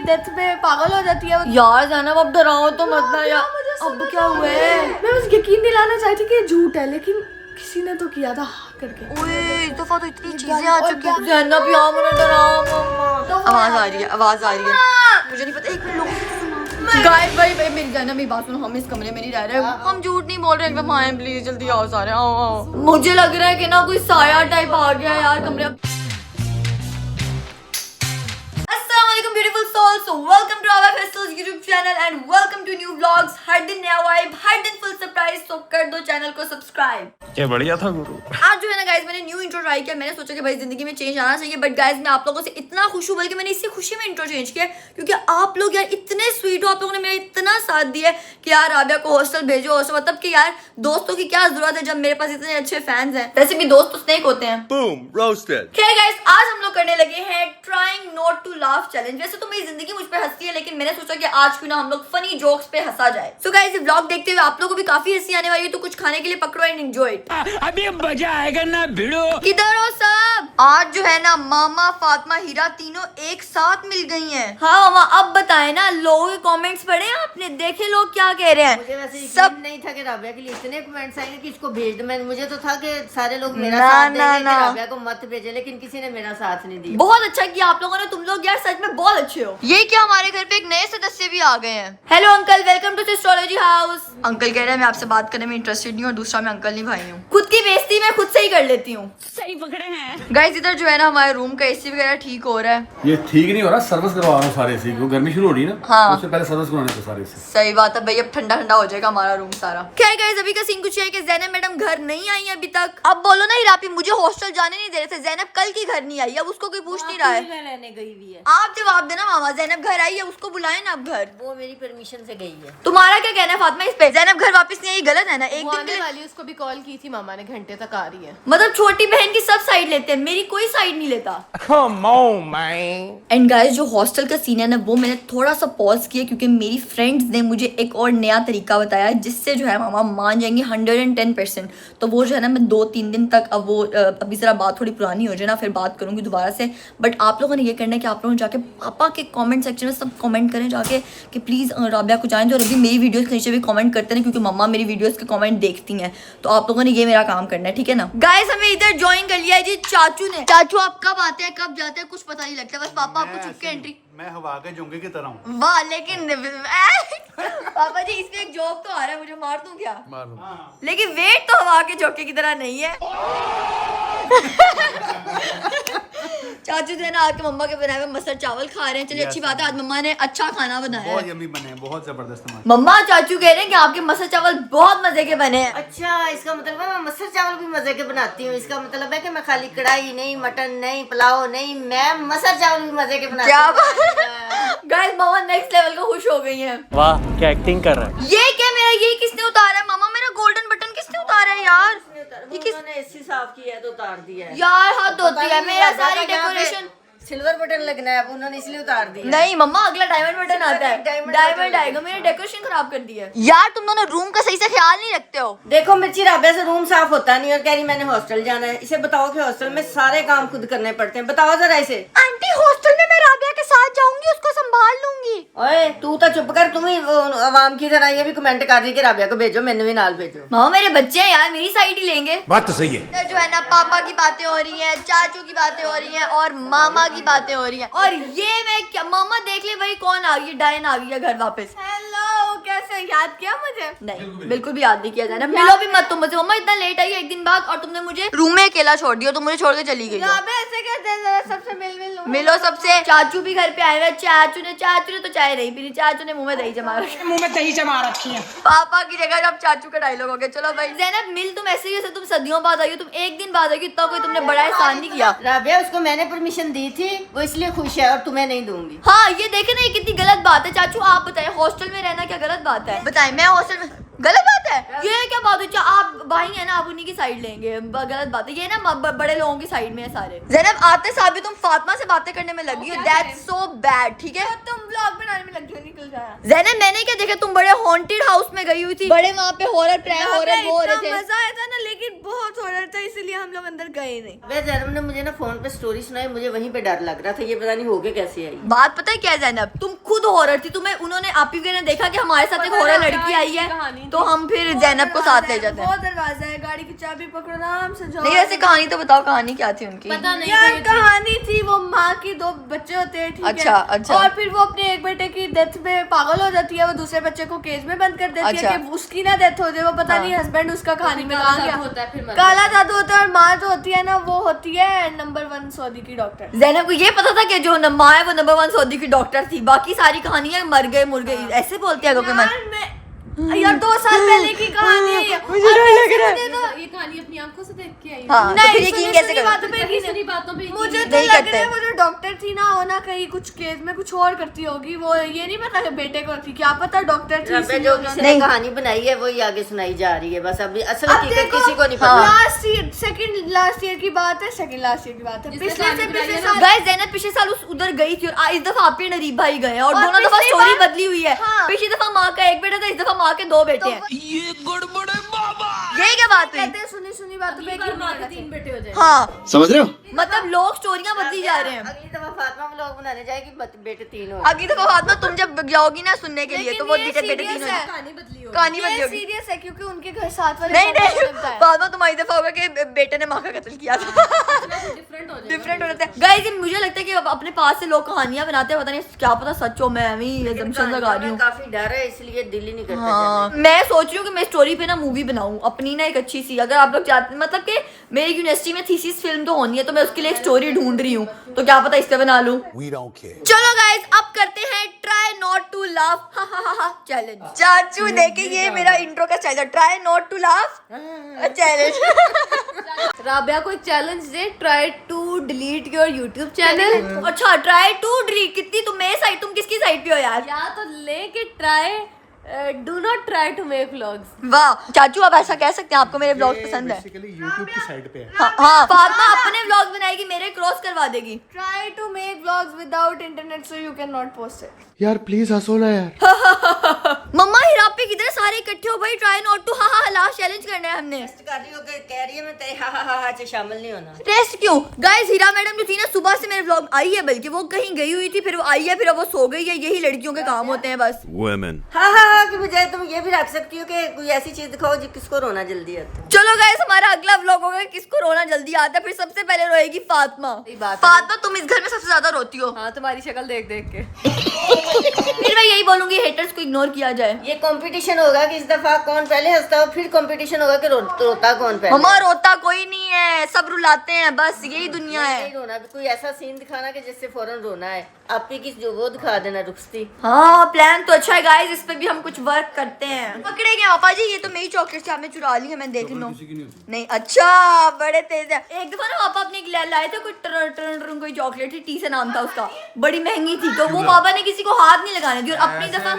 Death पे पागल हो जाती है। यार जैनब अब डराओ तो मत ना यार। अब क्या हुआ है? मैं बस यकीन दिलाना चाहती कि ये झूठ है, लेकिन किसी ने तो किया था करके। ओए इस दफा तो इतनी चीजें आ चुकी हैं। जैनब यार मुझे डराओ मम्मा। आवाज आ रही है, आवाज आ रही है। मुझे नहीं पता, एक मिनट गाइस भाई मेरी जैनब मेरी बात सुनो, हम इस कमरे में नहीं रह रहे, हम झूठ नहीं बोल रहे, एकदम आए प्लीज जल्दी आओ सारे आओ। मुझे लग रहा है कि ना कोई साया टाइप आ गया यार कमरे। Assalamualaikum beautiful souls, so welcome to our Festivals YouTube channel and welcome to new vlogs। हर दिन नया वाइब, हर दिन फुल सरप्राइज, तो कर दो चैनल को सब्सक्राइब। क्या बढ़िया था गुरु। आज जो है ना गाइस मैंने न्यू इंट्रो ट्राई किया, मैंने सोचा कि भाई जिंदगी में चेंज आना चाहिए, बट गाइस मैं आप लोगों से इतना खुश हूँ, बल्कि मैंने इसी खुशी में इंट्रो चेंज किया क्योंकि आप लोग यार इतने स्वीट हो, आप लोगों ने मेरा इतना साथ दिया कि यार राबिया को हॉस्टल भेजो हॉस्टल, मतलब कि यार दोस्तों की क्या जरूरत है जब मेरे पास इतने अच्छे फैंस हैं। वैसे भी दोस्त तो स्नेक होते हैं। Boom roasted. खैर गाइस आज हम लोग करने लगे हैं trying not to laugh challenge. वैसे तो मेरी जिंदगी मुझ पे हंसती है, लेकिन मैंने सोचा कि आज क्यों ना हम लोग फनी जोक्स पे हंसा जाए। सो गाइस ये व्लॉग देखते हुए आप लोगों को भी काफी हंसी आने वाली है, तो कुछ खाने के लिए पकड़ो एंड एंजॉय इट। अभी मजा आएगा ना भिड़ो। किधर हो सब? आज जो है ना मामा फातिमा हीरा तीनों एक साथ मिल गई हैं। हाँ मामा अब बताएं ना, लोगों के कमेंट्स पढ़े आपने, देखे लोग क्या कह रहे हैं। मुझे वैसे सब नहीं था कि राबिया के लिए इतने कमेंट्स आएंगे कि इसको भेज दो। मुझे तो था कि सारे लोग मेरा ना, साथ ना, देंगे ना। कि राबिया को मत भेजे, लेकिन किसी ने मेरा साथ नहीं दिया। बहुत अच्छा किया आप लोगों ने, तुम लोग यार सच में बहुत अच्छे हो। ये क्या हमारे घर पे एक नए सदस्य भी आ गए हैं। Hello uncle, welcome to astrology house. Uncle कह रहे हैं मैं आपसे बात करने में इंटरेस्टेड नहीं हूँ, और दूसरा मैं अंकल नहीं भाई हूँ। खुद की बेइज्जती मैं खुद से ही कर लेती हूँ। सही पकड़े हैं। गाइस इधर जो है ना हमारे रूम का एसी वगैरह ठीक हो रहा है। ये ठीक नहीं हो रहा, सर्विस करवा रहा हूँ सारे एसी को, गर्मी शुरू हो रही है ना। हाँ। उससे पहले सर्विस करवाने थे सारे एसी। सही बात है भाई, अब ठंडा ठंडा हो जाएगा हमारा रूम सारा। क्या गाइस अभी का सीन कुछ है कि जैनब मैडम घर नहीं आई है अभी तक। अब बोलो ना हिरापी, मुझे हॉस्टल जाने नहीं दे रहे थे, जैनब कल की घर नहीं आई, अब उसको कोई पूछ नहीं रहा है। रहने गई हुई है। आप जवाब देना मामा, जैनब घर आई है, उसको बुलाए ना अब घर। वो मेरी परमिशन से गई है। तुम्हारा क्या कहना है फातिमा इस पे? जैनब घर वापस नहीं आई, गलत है ना? एक दिन के लिए वाली उसको भी कॉल की थी मामा ने, घंटे तक आ रही है। मतलब छोटी बहन की सब साइड लेते हैं, मेरी कोई साइड नहीं लेता। Come on, man. And guys जो हॉस्टल का सीन है ना, वो मैंने थोड़ा सा पॉज किया क्योंकि मेरी फ्रेंड्स ने मुझे एक और नया तरीका बताया जिससे जो है मामा मान जाएंगे 110%। तो वो जो है ना मैं 2-3 दिन तक, अब वो अभी जरा बात थोड़ी पुरानी हो जाए ना, फिर बात करूंगी दोबारा से। बट आप लोगों ने ये करना है कि आप लोगों ने जाके पापा के कमेंट सेक्शन में सब कमेंट करें जाके कि प्लीज़ राबिया को जाएं, जो अभी मेरी वीडियोस के नीचे भी कमेंट करते हैं क्योंकि मम्मा मेरी वीडियोस के कमेंट देखती हैं। तो आप लोगों ने ये मेरा काम करना है, ठीक है ना गाइस। हमें इधर ज्वाइन कर लिया है जी चाचू ने। चाचू आप कब आते हैं कब जाते हैं कुछ पता नहीं लगता, बस पापा आपको चुप के एंट्री। मैं हवा के जोंगे की तरह हूँ। वाह लेकिन पापा जी इसमें एक जोक तो आ रहा है, मुझे मार दूं क्या? मार दो। लेकिन वेट तो हवा के झोंके की तरह नहीं है। चाचू जो है ना आपके मम्मा के बनाए हुए मस्टर्ड चावल खा रहे हैं। चलिए अच्छी बात है, आज मम्मा ने अच्छा खाना बनाया बहुत है। यम्मी बने हैं, बहुत जबरदस्त। मम्मा चाचू कह रहे हैं कि आपके मस्टर्ड चावल बहुत मजे के बने हैं। अच्छा, इसका मतलब है मैं मस्टर चावल भी मजे के बनाती हूँ। इसका मतलब है कि मैं खाली कढ़ाई नहीं, मटन नहीं, पुलाव नहीं, मैं मस्टर चावल भी मजे के बनाती क्या हूँ। गाइस मम्मा नेक्स्ट लेवल को खुश हो गई हैं। वाह क्या एक्टिंग कर रहा है। ये क्या मेरा, ये किसने उतारा है मामा? मेरा गोल्डन बटन किसने उतारा है यार? ये किस उन्होंने एसी साफ किया है तो उतार दिया है। यार हद होती है, मेरा सारी डेकोरेशन। सिल्वर बटन लगना है, उन्होंने इसलिए उतार दिया। नहीं मम्मा अगला डायमंड बटन आता है, डायमंड आएगा। मेरी डेकोरेशन खराब कर दी है यार। तुम दोनों रूम का सही से ख्याल नहीं रखते हो। देखो मिर्ची, राबिया से रूम साफ होता नहीं और कह रही मैंने हॉस्टल जाना है। इसे बताओ कि हॉस्टल में सारे काम खुद करने पड़ते हैं। बताओ जरा इसे। आंटी हॉस्टल में मैं राबिया के साथ जाऊंगी, उसको संभाल लूंगी। ओए तू तो चुप कर, तुम ही आवाम की तरह ये भी कमेंट कर रही कि राबिया को भेजो, मैंने भी नाल भेजो। मामा मेरे बच्चे हैं यार, मेरी साइड ही लेंगे। बात तो सही है। जो है ना पापा की बातें हो रही हैं, चाचू की बातें हो रही हैं और मामा की बातें हो रही हैं। और ये मैं क्या, मामा देख ले भाई कौन आ गई, डायन आ गई है घर वापस। हेलो, कैसे याद किया मुझे? नहीं बिल्कुल भी याद नहीं किया जाना। मिलो भी मत तुम मुझे। मम्मा इतना लेट आई है एक दिन बाद, और तुमने मुझे रूम में अकेला छोड़ दिया, तुम मुझे छोड़ के चली गई हो। ऐसे कहते हैं, जरा सबसे मिल लो। मिलो सबसे। चाचू भी घर पे आए हुए। चाचू ने तो चाय नहीं पी, चाचू ने मुंह में दही जमा रखी। मुंह में दही जमा रखी है। पापा की जगह अब चाचू का डायलॉग हो गया। चलो भाई जैनब मिल, तुम ऐसे ही जैसे तुम सदियों बाद आई हो, तुम एक दिन बाद आई हो, इतना कोई तुमने बड़ा एहसान नहीं किया। राबिया उसको मैंने परमिशन दी थी, वो इसलिए खुश है और तुम्हें नहीं दूंगी। हाँ ये देखे ना, ये कितनी गलत बात है। चाचू आप बताएं हॉस्टल में रहना क्या गलत बात है? बताएं। मैं हॉस्टल में गलत बात है ये क्या बात है? आप भाई है ना, आप उन्हीं की साइड लेंगे, गलत बात है ये ना, बड़े लोगों की साइड में है सारे। ज़ैनब आते साथ भी तुम फातिमा से बातें करने में लगी हो, दैट्स सो बैड। ठीक है तुम व्लॉग बनाने में लग जाओ, निकल जाया। ज़ैनब मैंने क्या देखा, तुम बड़े हॉन्टेड हाउस में गई हुई थी, बड़े वहाँ पे हॉरर ट्राई हॉरर वो हो रहे थे। मजा आया था ना, लेकिन बहुत हॉरर था इसलिए हम लोग अंदर गए नहीं। वे जैनब ने मुझे ना फोन पे स्टोरी सुनाई, मुझे वहीं पे डर लग रहा था, ये पता नहीं हो के कैसे आई। बात पता है क्या है ज़ैनब, तुम खुद हॉरर थी, तुम्हें उन्होंने आप ही ने देखा कि हमारे साथ एक हॉरर लड़की आई है तो हम फिर ज़ैनब को साथ ले जाते हैं। बहुत दरवाजा है, गाड़ी की चाबी पकड़ो आराम से जाओ। नहीं ऐसे कहानी तो बताओ, कहानी क्या थी उनकी? पता नहीं यार कहानी थी, वो माँ की 2 बच्चे होते हैं, ठीक अच्छा, है। अच्छा। और फिर वो अपने एक बेटे की डेथ में पागल हो जाती है, वो दूसरे बच्चे को केज में बंद कर देती अच्छा। है कि उसकी ना डेथ हो जाए। वो पता हाँ। नहीं हस्बैंड उसका कहानी में कहाँ गया। काला जादू होता है। और माँ जो होती है ना, वो होती है नंबर 1 सऊदी की डॉक्टर। ज़ैनब को ये पता था कि जो माँ है वो नंबर 1 सऊदी की डॉक्टर थी, बाकी सारी कहानियां मर गए मुर गई ऐसे बोलते हैं लोग। यार 2 साल पहले की कहानी है ये। मुझे डर लग रहा है। ये कहानी अपनी आंखों से देख के आई हाँ, तो नहीं, फिर यकीन कैसे करोगे? बातों पे सुनी बातों पे मुझे तो नहीं लग करते। रहा है वो जो डॉक्टर थी ना, वो ना कहीं कुछ केस में कुछ और करती होगी। वो ये नहीं पता कि बेटे को थी, क्या पता डॉक्टर थी। रब्बे जो किसी ने नहीं। कहानी बनाई है वही आगे सुनाई जा रही है, बस अभी असल अब हकीकत देखो, किसी को नहीं हाँ। पता। लास्ट ईयर की बात है, सेकंड लास्ट ईयर की बात है। पिछले साल गाइस ज़ैनब पिछले साल उधर गई थी और इस दफा आप ही नरीब भाई गए हैं और और दोनों दफा पिछली स्टोरी बार- बदली हुई है। हाँ। पिछली दफा माँ का एक बेटा था, इस दफा माँ के 2 बेटे हैं। यही क्या बात हुई? कहते हैं सुनी बातों पे यकीन नहीं करना चाहिए। 3 बेटे हो जाए। हाँ समझ रहे हो? मतलब लोग स्टोरियां बदली जा रहे हैं। अगली दफा फातिमा व्लॉग बनाने जाएगी, बेटे 3 हो। अगली दफा फातिमा तुम जब जाओगी ना सुनने के लिए लेकिन तो वो ये बेटे serious 3 हो है। जाए। कहानी बदली हो कहानी बदली ये होगी। सीरियस है क्योंकि उनके घर साथ वाले नहीं कपल नहीं ने बताया। बाद में तुम्हारी दफा होगा कि बेटे ने माँ का कत्ल किया था। डिफरेंट हो जाए। डिफरेंट हो जाता है गाइस। मुझे लगता है कि अब अपने पास से लोग कहानियां बनाते हैं, पता नहीं क्या पता सच हो, मैं भी assumption लगा रही हूँ। काफी डर है इसलिए दिल ही नहीं करता हाँ जाने मैं सोच रही हूँ कि मैं स्टोरी पे ना मूवी बनाऊँ अपनी ना, एक अच्छी सी। अगर आप लोग चाहते, मतलब कि मेरी यूनिवर्सिटी में थीसिस फिल्म तो होनी है, तो मैं उसके लिए एक स्टोरी ढूंढ रही हूँ, तो क्या पता इस पे बना लूँ। चलो गाइस अब करते हैं try not to laugh challenge. चाचू देखे ये मेरा इंट्रो का स्टाइल है, try not to laugh challenge. Rabiya को एक चैलेंज दे, try to delete your YouTube channel. अच्छा ट्राई टू डिलीट। कितनी तुम मेरे साइड, तुम किसकी साइड पे हो यार? या तो लेके try do not try to make vlogs. वाह चाचू आप ऐसा कह सकते हैं, आपको मेरे व्लॉग पसंद है। यूट्यूब की साइड पे है। हाँ फातिमा अपने व्लॉग बनाएगी, मेरे क्रॉस करवा देगी। Try to make vlogs without internet so you can not post it. यार प्लीज हंसो ना यार। मम्मा हिरापी किधर सारे इकट्ठे हो भाई, ट्राई नॉट टू हा लास्ट चैलेंज करना है हमने। कर रही हो कि कह रही है मैं तेरे हा से शामिल नहीं होना। रेस्ट क्यों गाइस? हीरा मैडम जो थी ना सुबह से मेरे व्लॉग आई है, बल्कि वो कहीं गई हुई थी, फिर वो आई है, फिर अब वो सो गई है। यही लड़कियों के काम होते हैं बस। Women. हाँ की बजाय तुम ये भी रख सकती हो कि कोई ऐसी चीज दिखाओ जिसको रोना जल्दी आता है। चलो गाइस हमारा अगला व्लॉग होगा किसको रोना जल्दी आता है। फिर सबसे पहले रोएगी फातिमा। फातिमा तुम इस घर में सबसे ज्यादा रोती हो। हाँ तुम्हारी शक्ल देख देख के। फिर मैं यही बोलूंगी हेटर्स को इग्नोर किया जाए। ये कंपटीशन होगा कि इस दफा कौन पहले हंसता हो, फिर कंपटीशन होगा कि रोता कौन पहले। मम्मा रोता कोई नहीं है, सब रुलाते हैं, बस यही दुनिया है। नहीं रोना, कोई ऐसा सीन दिखाना कि जिससे फौरन रोना है। आप ही की जो वो दिखा देना रुखसती। हाँ प्लान तो अच्छा है गाइस, इस पे भी हम कुछ वर्क करते हैं। पकड़े गए पापा जी, ये तो मेरी चॉकलेट से आपने चुरा ली है, मैं देख लूं। नहीं अच्छा बड़े तेज है। एक दफा ना पापा अपने लाए थे कोई चॉकलेट थी, टी से नाम था उसका, बड़ी महंगी थी, तो वो पापा ने किसी को हाथ नहीं लगाने दी और अपनी दफा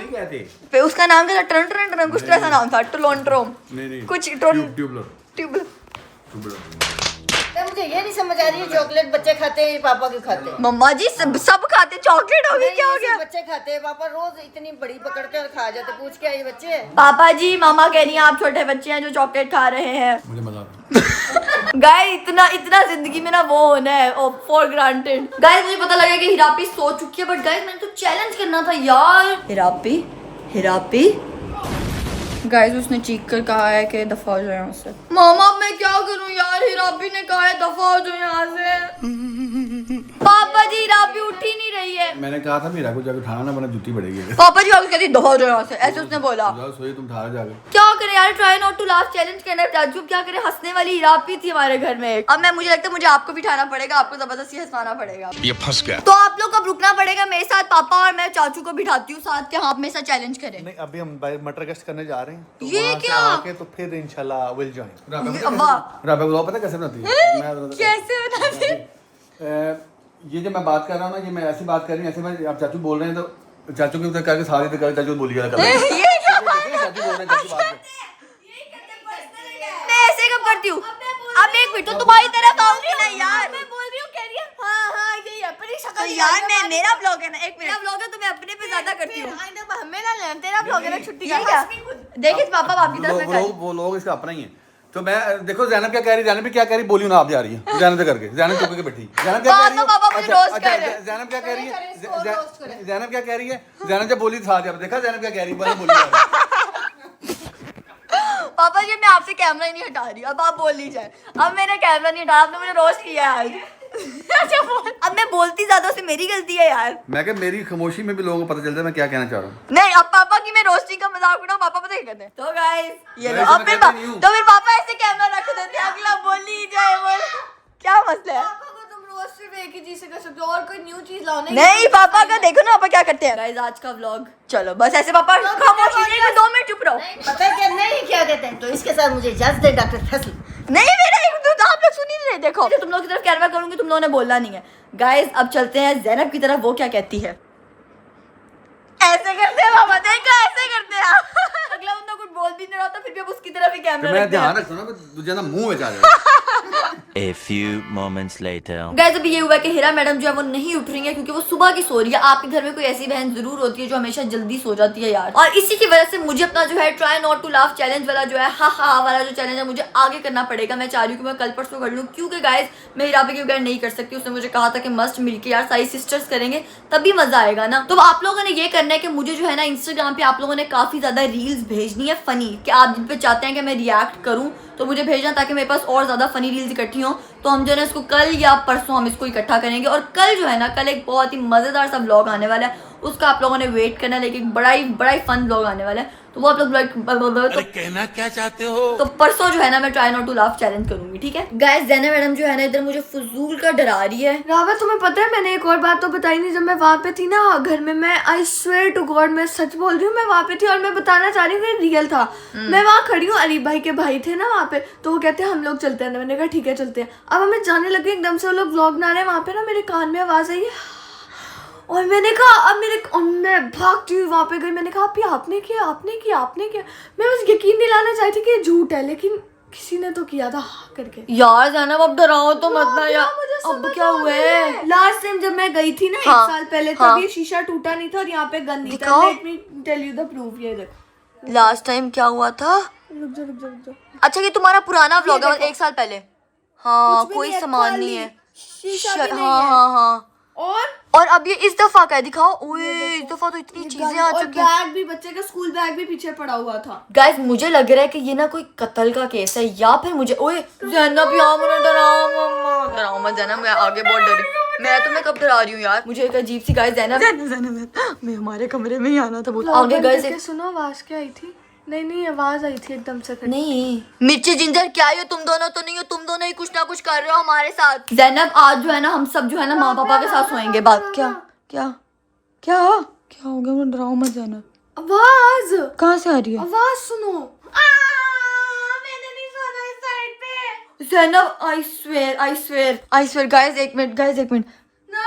पे उसका नाम क्या था, टर्न टर्न टर्न कुछ तो ऐसा नाम था, टोलोंट्रोम कुछ ट्यूबलर। तो मुझे ये नहीं समझ आ रही है चॉकलेट बच्चे खाते हैं पापा क्यों खाते हैं? मम्मा जी सब खाते चॉकलेट, होगी क्या हो नहीं, गया? बच्चे खाते हैं, पापा रोज इतनी बड़ी पकड़ते और खा जाते। पूछ के ये बच्चे हैं। पापा जी मामा कह रही हैं आप छोटे बच्चे हैं जो चॉकलेट खा रहे हैं। मुझे मजा आता है। गाइस इतना जिंदगी में ना वो होना है फॉर ग्रांटेड। गाइस मुझे पता लगा कि हिरापी सो चुकी है, बट गाइस मैंने तो चैलेंज करना था यार। हिरापी गाइस उसने चीख कर कहा है कि दफा हो जाओ यहाँ से। मामा अब मैं क्या करूं यार, हिरापी ने कहा है दफा हो जाओ यहाँ से। पापा जी हिरापी उठ ही नहीं रही है। मैंने कहा था मेरा को जाकर उठाना ना, वरना जूती पड़ेगी। पापा जी आगे कहती दफा हो जाओ यहाँ से, ऐसे उसने बोला। जाओ सोइए तुम, उठा जाके। क्या करे यार, try not to laugh challenge करना है चाचू, क्या करे? हंसने वाली हिरापी थी हमारे घर में। अब मुझे लगता है मुझे आपको बिठाना पड़ेगा, आपको जबरदस्ती हंसवाना पड़ेगा। ये फंस गया। तो आप लोग अब रुकना पड़ेगा मेरे साथ, पापा और मैं चाचू को बिठाती हूँ साथ के, हाँ मेरे साथ चैलेंज करें। नहीं अभी हम मटर गश्त करने जा रहे हैं, तो ये वहाँ से क्या? आके तो फिर इंशाल्लाह विल जॉइन। वाह राबा को पता कैसे बनाती है? कैसे बनाते? ये जो मैं बात कर रहा हूँ ना, ये मैं ऐसी बात कर रही हूँ, ऐसे मैं आप चाचू बोल रहे हैं तो चाचू के उधर करके सारे चाचू बोलिएगा। ये क्या चाचू बोल रहे हैं, चाचू बात कर फिर तो तुम्हारी तरफ आऊंगी ना यार। मैं बोल रही हूँ, कह रही है हाँ यही है, पर ये तो शक्ल यार मैं मेरा ब्लॉग है ना, एक मेरा ब्लॉग है तो मैं अपने पे ज्यादा करती हूँ। हमें ना लेना, तेरा ब्लॉग है ना, छुट्टी ठीक है देखिए पापा बाप की तरफ मैं वो लोग इसका अपना ही है। तो मैं देखो जैनब क्या कह रही, जैनब भी क्या कह रही, बोली ना आप जा रही है जैनब से करके, जैनब चुप के बैठी। जैनब क्या कह रही है? पापा मुझे रोस्ट कर रहे हैं। जैनब क्या कह रही है? जैनब क्या कह रही है? जैनब जब बोली था जब देखा जैनब क्या कह रही है, बोली पापा जी मैं आपसे कैमरा ही नहीं हटा रही, अब आप बोल लीजिए। अब मैंने कैमरा नहीं हटाया, आपने मुझे रोस्ट किया है आज। अब मैं बोलती ज्यादा से मेरी गलती है यार। मैं क्या, मेरी खामोशी में भी लोगों को पता चलता है मैं क्या कहना चाह रहा हूँ। नहीं अब पापा की मैं रोस्टिंग का मजाक उठाऊं, पापा पता क्या कहते हैं? तो गाइस ये लो। मैं अब ऐसे फिर कहता नहीं हूँ। तो फिर पापा ऐसे कैमरा रख देते हैं, अगला बोल लीजिए बोल। क्या मसला है? पापा को तुम रोज सिर्फ एक ही चीज से कर सकते हो, और कोई न्यू चीज लाओ। नहीं पापा का देखो ना पापा क्या करते हैं। गाइस आज का व्लॉग चलो बस ऐसे पापा खामोश रहिए, 2 मिनट चुप रहो। पता है क्या नहीं क्या कहते हैं, तो इसके साथ मुझे इजाजत दे डॉक्टर फैसल। नहीं मेरा एक तो आप लोग सुन ही नहीं रहे। देखो तुम लोग की तरफ कैमरा करूंगी, तुम लोगों ने बोलना नहीं है। गाइस अब चलते हैं ज़ैनब की तरफ, वो क्या कहती है। ऐसे करते हैं पापा, देखा ऐसे करते हैं। अगला बंदा कुछ बोल भी नहीं रहा था, फिर भी अब उसकी तरफ ही कैमरा मैं रखते हैं। ध्यान रखता हूँ ना, दूसरा ना मुंह में जा जाए। A few moments later. Guys अभी ये हुआ कि हिरा मैडम जो है वो नहीं उठ रही है क्योंकि वो सुबह की सो रही है। आपके घर में कोई ऐसी बहन जरूर होती है जो हमेशा जल्दी सो जाती है यार, और इसी की वजह से मुझे अपना जो है try not to laugh challenge वाला जो है हा वाला जो चैलेंज है मुझे आगे करना पड़ेगा। मैं चाह रही हूँ कि मैं कल परसों कर लूँ, क्योंकि गाइस मैं हिरा के बगैर नहीं कर सकती। उसने मुझे कहा था कि मस्ट मिलके यार सारी सिस्टर्स करेंगे तभी मजा आएगा ना। तो आप लोगों ने ये करना है कि मुझे जो है ना इंस्टाग्राम पे आप लोगों ने काफी ज्यादा रील्स भेजनी है फनी, कि आप जिन पे चाहते हैं कि मैं रिएक्ट करूँ तो मुझे भेजना, ताकि मेरे पास और ज्यादा फनी रील्स इकट्ठी हों। तो हम जो है इसको कल या परसों हम इसको इकट्ठा करेंगे, और कल जो है ना कल एक बहुत ही मजेदार सा व्लॉग आने वाला है, उसका आप लोगों ने वेट करना है। लेकिन बड़ा ही फन व्लॉग आने वाला है, तो वो आप लोग तो कहना क्या चाहते हो? तो परसों जो है ना मैं try not to laugh challenge करूंगी, ठीक है। गाइस ज़ैनब मैडम जो है ना इधर मुझे फजूल का डरा रही है। रावत तुम्हें पता है, मैंने एक और बात तो बताई नहीं। जब मैं वहाँ पे थी ना घर में, मैं आई स्वेयर टू गॉड मैं सच बोल रही हूँ, मैं वहाँ पे थी और मैं बताना चाह रही हूँ कि रियल था। मैं वहाँ खड़ी हूँ, अली भाई के भाई थे ना वहाँ पे, तो वो कहते हैं हम लोग चलते हैं। मैंने कहा ठीक है चलते हैं। अब हमें जाने लगे, एकदम से वो लोग व्लॉग बना रहे हैं। वहाँ पे ना मेरे कान में आवाज आई है और मैंने कहा अब मैं भागती हुई वहाँ पे गई। मैंने कहा आपने किया। मैं बस यकीन दिलाना चाहती थी कि ये झूठ है, लेकिन किसी ने तो किया था करके। यार ज़ैनब अब डराओ तो मत ना यार। अब क्या हुआ है? लास्ट टाइम जब मैं गई थी ना हाँ, 1 साल पहले, हाँ। तब ये शीशा टूटा नहीं था और यहाँ पे गन नहीं था। दिखाओ। Let me tell you the proof. ये देखो लास्ट टाइम क्या हुआ था? रुक जाओ। अच्छा ये तुम्हारा पुराना व्लॉग है, देखो। 1 साल पहले। हाँ कुछ भी कोई नहीं है, सामान खाली नहीं है। शीशा भी नहीं हाँ है। हाँ और और अब ये इस दफा का है, दिखाओ। ओए इस दफा तो इतनी चीजें आ और चुकी हैं। बैग भी, बच्चे का स्कूल बैग भी पीछे पड़ा हुआ था। गाइस मुझे लग रहा है कि ये ना कोई कत्ल का केस है, या फिर मुझे ओए ज़ैनब यार मुझे डराओ मत ज़ैनब, मैं आगे बहुत डरी। मैं तुम्हें कब डरा रही हूँ यार, मुझे एक अजीब सी गाइस ज़ैनब मैं हमारे कमरे में ही आना था बहुत आगे। गाइस सुनो आवाज क्या आई थी? नहीं आवाज आई थी एकदम से। नहीं मिर्ची जिंजर क्या है, तुम दोनों तो नहीं हो, तुम दोनों ही कुछ ना कुछ कर रहे हो हमारे साथ। ज़ैनब आज जो है ना हम सब जो है ना माँ पापा के साथ सोएंगे। बात क्या हो गया? मुझे डराओ मत ज़ैनब। आवाज कहाँ से आ रही है? आवाज सुनो। मैंने नहीं सुना इस साइड पे। ज़ैनब आई स्वेयर गाइस एक मिनट ना।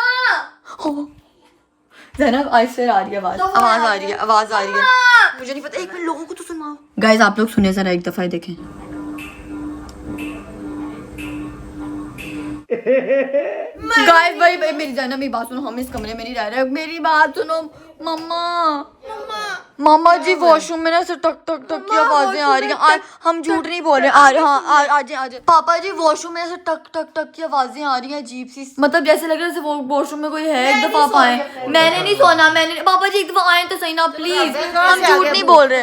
ज़ैनब आई स्वेयर आ रही है आवाज आ रही है। मुझे नहीं पता, एक मिनट लोगों को तो सुनाओ। गाइस आप लोग सुने जरा एक दफा देखें। गाइस भाई मेरी ज़ैनब मेरी बात सुनो, हम इस कमरे में नहीं रह रहे। मेरी बात सुनो मामा जी वॉशरूम में ना से टक की आवाजें आ रही हैं। हम झूठ नहीं बोल रहे। आज पापा जी वॉशरूम में से टक की आवाजें आ रही हैं अजीब सी, मतलब जैसे लग रहा है जैसे वो वॉशरूम में कोई है। एक दफा आप आए, मैंने नहीं सोना। पापा जी एक दफा आए तो सही ना प्लीज। हम झूठ नहीं बोल रहे,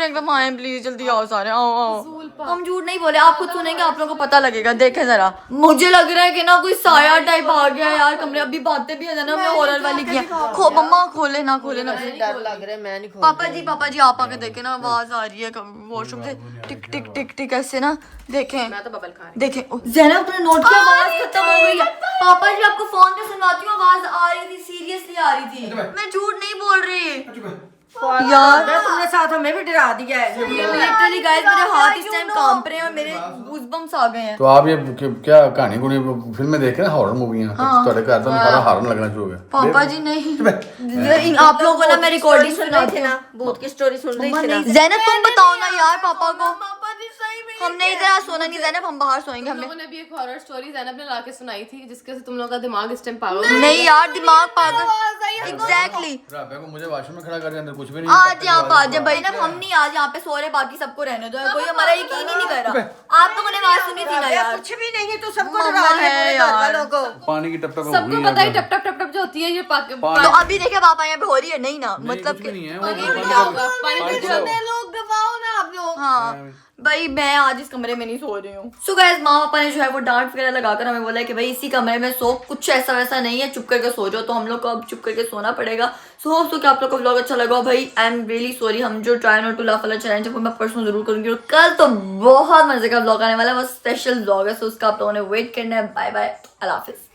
एक दफा आए प्लीज, जल्दी आओ सारे आओ। हम झूठ नहीं बोले, आप खुद सुनेंगे आप लोगों को पता लगेगा। देखे जरा, मुझे लग रहा है कि ना कोई साया टाइप आ गया यार कमरे। अभी बातें भी है ना, हमने हॉरर वाली किया। मम्मा खोले ना डर लग रहा है, मैं नहीं खोल। पापा जी आप आके देखे ना, आवाज आ रही है वॉशरूम से टिक ऐसे ना। देखें मैं तो बबल खा रही देखें ज़ैनब तुमने नोट किया आवाज खत्म हो गई है। पापा जी आपको फोन पे सुनवाती हूँ, आवाज आ रही थी, सीरियसली आ रही थी। मैं झूठ नहीं बोल रही यार। तुमने साथ हमें भी डरा दिया है। लिटरली गाइस मेरे हाथ इस टाइम कांप रहे हैं और मेरे गूज़बम्स आ गए हैं। तो आप ये क्या कहानी गुनी फिल्में देख रहे हैं, हॉरर मूवियां? तो घर तो सारा हॉरर लगना शुरू हो गया। पापा जी नहीं, आप लोगों को ना मैं रिकॉर्डिंग सुनाती हूँ। भूत की स्टोरी सुन रही थी ना। ज़ैनब तुम बताओ ना यार पापा को। पापा जी सही हमने इधर सोना नहीं ज़ैनब, हम बाहर सोएंगे। तुम हमने लोगों ने भी एक हॉरर स्टोरी ज़ैनब ने लाके सुनाई थी जिसके से तुम लोगों का दिमाग इस टाइम पागल हो नहीं यार, दिमाग पागल। एग्जैक्टली। राबे को मुझे वॉशरूम में खड़ा कर दे, अंदर कुछ भी नहीं। आज यहाँ पे आज भाई ना, हम नहीं आज यहाँ पे सो रहे, बाकी सबको रहने दो, कोई हमारा यकीन ही नहीं कर रहा। आप लोगों ने आवाज सुनी थी ना यार। कुछ भी नहीं है, तू सबको मम्मा डरा रही है है पूरे घर यार। वालों को। पानी की टप टप सबको पता है टप टप टप टप जो होती है ये तो अभी देखे पापा यहाँ पे हो रही है नहीं ना, मतलब नहीं है, पानी लोग दबाओ ना आप लोग। हाँ भाई मैं आज इस कमरे में नहीं सो रही हूँ। सो गाइस, माँ पापा ने जो है वो डांट वगैरह लगाकर हमें बोला है कि भाई इसी कमरे में सो, कुछ ऐसा वैसा नहीं है, चुप करके सो जाओ। तो हम लोग को अब चुप करके सोना पड़ेगा। सो होप सो कि आप लोग को व्लॉग अच्छा लगा हो। भाई आई एम रियली सॉरी, हम जो ट्राई नॉट टू लाफ वाला चैलेंज है वो मैं परसों जरूर करूंगी, और कल तो बहुत मजे का व्लॉग आने वाला है, वो स्पेशल व्लॉग है, सो उसका आप लोगों ने वेट करना है। बाय बाय, अल्लाह हाफिज।